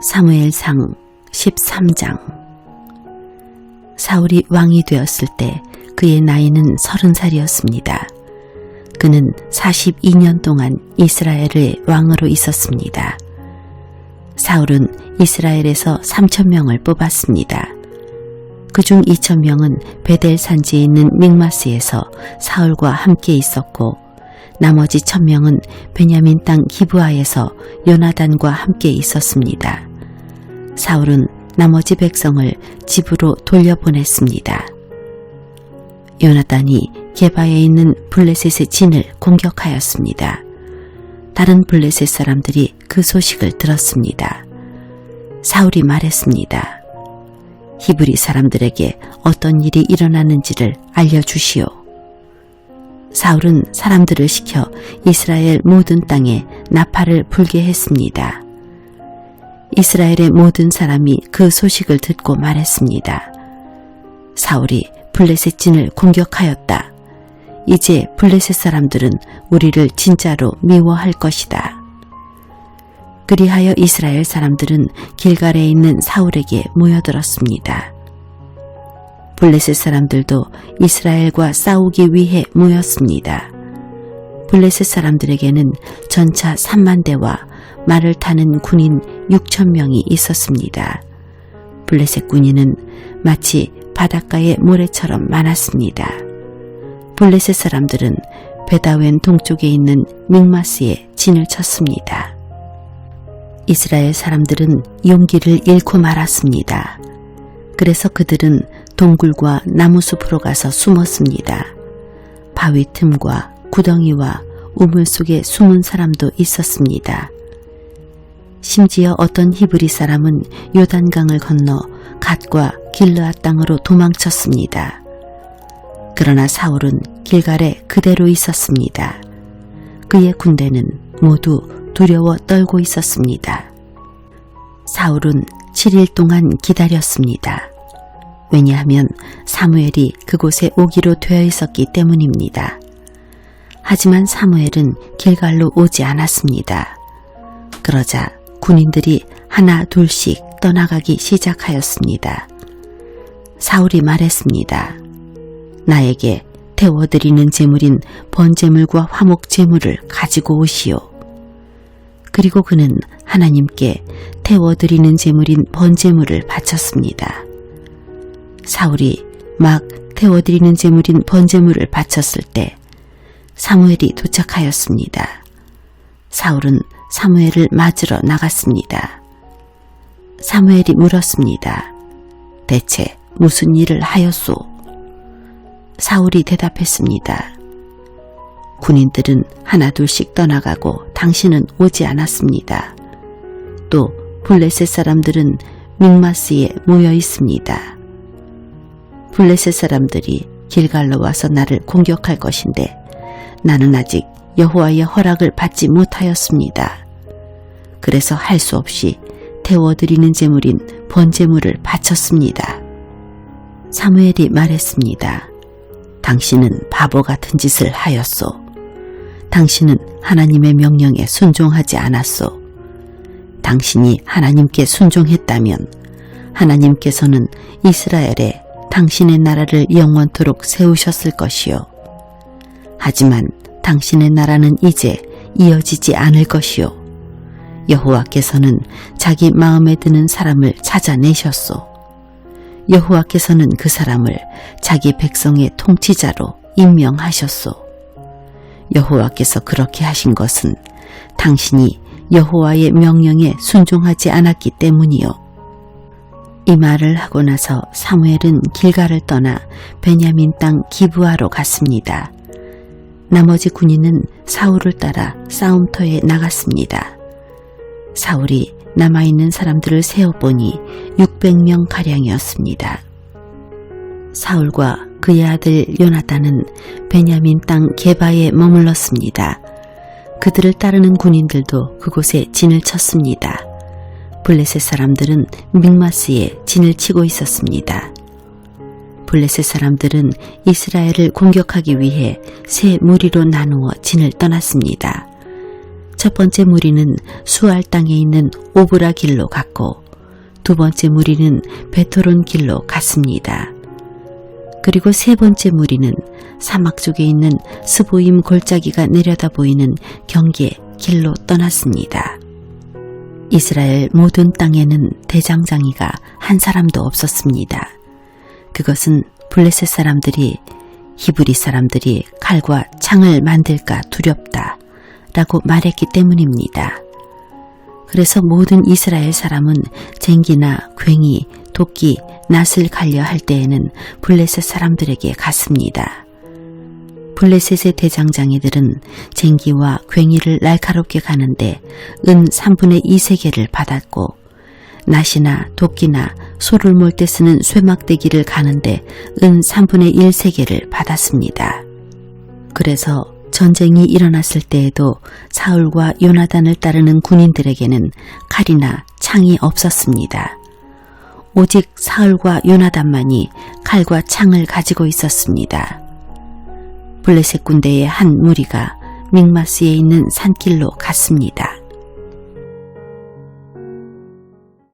사무엘상 13장. 사울이 왕이 되었을 때 그의 나이는 30살이었습니다. 그는 42년 동안 이스라엘의 왕으로 있었습니다. 사울은 이스라엘에서 3,000명을 뽑았습니다. 그중 2,000명은 베델 산지에 있는 믹마스에서 사울과 함께 있었고 나머지 1,000명은 베냐민 땅 기브아에서 요나단과 함께 있었습니다. 사울은 나머지 백성을 집으로 돌려보냈습니다. 요나단이 게바에 있는 블레셋의 진을 공격하였습니다. 다른 블레셋 사람들이 그 소식을 들었습니다. 사울이 말했습니다. 히브리 사람들에게 어떤 일이 일어나는지를 알려주시오. 사울은 사람들을 시켜 이스라엘 모든 땅에 나팔을 불게 했습니다. 이스라엘의 모든 사람이 그 소식을 듣고 말했습니다. 사울이 블레셋 진을 공격하였다. 이제 블레셋 사람들은 우리를 진짜로 미워할 것이다. 그리하여 이스라엘 사람들은 길갈에 있는 사울에게 모여들었습니다. 블레셋 사람들도 이스라엘과 싸우기 위해 모였습니다. 블레셋 사람들에게는 전차 3만 대와 말을 타는 군인 6,000명이 있었습니다. 블레셋 군인은 마치 바닷가의 모래처럼 많았습니다. 블레셋 사람들은 베다웬 동쪽에 있는 믹마스에 진을 쳤습니다. 이스라엘 사람들은 용기를 잃고 말았습니다. 그래서 그들은 동굴과 나무숲으로 가서 숨었습니다. 바위 틈과 구덩이와 우물 속에 숨은 사람도 있었습니다. 심지어 어떤 히브리 사람은 요단강을 건너 갓과 길르앗 땅으로 도망쳤습니다. 그러나 사울은 길갈에 그대로 있었습니다. 그의 군대는 모두 두려워 떨고 있었습니다. 사울은 7일 동안 기다렸습니다. 왜냐하면 사무엘이 그곳에 오기로 되어 있었기 때문입니다. 하지만 사무엘은 길갈로 오지 않았습니다. 그러자 군인들이 하나 둘씩 떠나가기 시작하였습니다. 사울이 말했습니다. 나에게 태워드리는 제물인 번제물과 화목 제물을 가지고 오시오. 그리고 그는 하나님께 태워드리는 제물인 번제물을 바쳤습니다. 사울이 막 태워드리는 제물인 번제물을 바쳤을 때 사무엘이 도착하였습니다. 사울은 사무엘을 맞으러 나갔습니다. 사무엘이 물었습니다. 대체 무슨 일을 하였소? 사울이 대답했습니다. 군인들은 하나둘씩 떠나가고 당신은 오지 않았습니다. 또 블레셋 사람들은 믹마스에 모여 있습니다. 블레셋 사람들이 길갈로 와서 나를 공격할 것인데 나는 아직 여호와의 허락을 받지 못하였습니다. 그래서 할 수 없이 태워드리는 제물인 번제물을 바쳤습니다. 사무엘이 말했습니다. 당신은 바보 같은 짓을 하였소. 당신은 하나님의 명령에 순종하지 않았소. 당신이 하나님께 순종했다면 하나님께서는 이스라엘에 당신의 나라를 영원토록 세우셨을 것이요. 하지만 당신의 나라는 이제 이어지지 않을 것이요. 여호와께서는 자기 마음에 드는 사람을 찾아내셨소. 여호와께서는 그 사람을 자기 백성의 통치자로 임명하셨소. 여호와께서 그렇게 하신 것은 당신이 여호와의 명령에 순종하지 않았기 때문이요. 이 말을 하고 나서 사무엘은 길갈을 떠나 베냐민 땅 기브아로 갔습니다. 나머지 군인은 사울을 따라 싸움터에 나갔습니다. 사울이 남아있는 사람들을 세어보니 600명가량이었습니다. 사울과 그의 아들 요나단은 베냐민 땅 게바에 머물렀습니다. 그들을 따르는 군인들도 그곳에 진을 쳤습니다. 블레셋 사람들은 믹마스에 진을 치고 있었습니다. 블레셋 사람들은 이스라엘을 공격하기 위해 세 무리로 나누어 진을 떠났습니다. 첫 번째 무리는 수알 땅에 있는 오브라 길로 갔고 두 번째 무리는 베토론 길로 갔습니다. 그리고 세 번째 무리는 사막 쪽에 있는 스보임 골짜기가 내려다 보이는 경계 길로 떠났습니다. 이스라엘 모든 땅에는 대장장이가 한 사람도 없었습니다. 그것은 블레셋 사람들이 히브리 사람들이 칼과 창을 만들까 두렵다 라고 말했기 때문입니다. 그래서 모든 이스라엘 사람은 쟁기나 괭이, 도끼, 낫을 갈려 할 때에는 블레셋 사람들에게 갔습니다. 블레셋의 대장장이들은 쟁기와 괭이를 날카롭게 가는데 은 3분의 2세겔을 받았고 낫이나 도끼나 소를 몰 때 쓰는 쇠막대기를 가는데 은 3분의 1세겔을 받았습니다. 그래서 전쟁이 일어났을 때에도 사울과 요나단을 따르는 군인들에게는 칼이나 창이 없었습니다. 오직 사울과 요나단만이 칼과 창을 가지고 있었습니다. 블레셋 군대의 한 무리가 믹마스에 있는 산길로 갔습니다.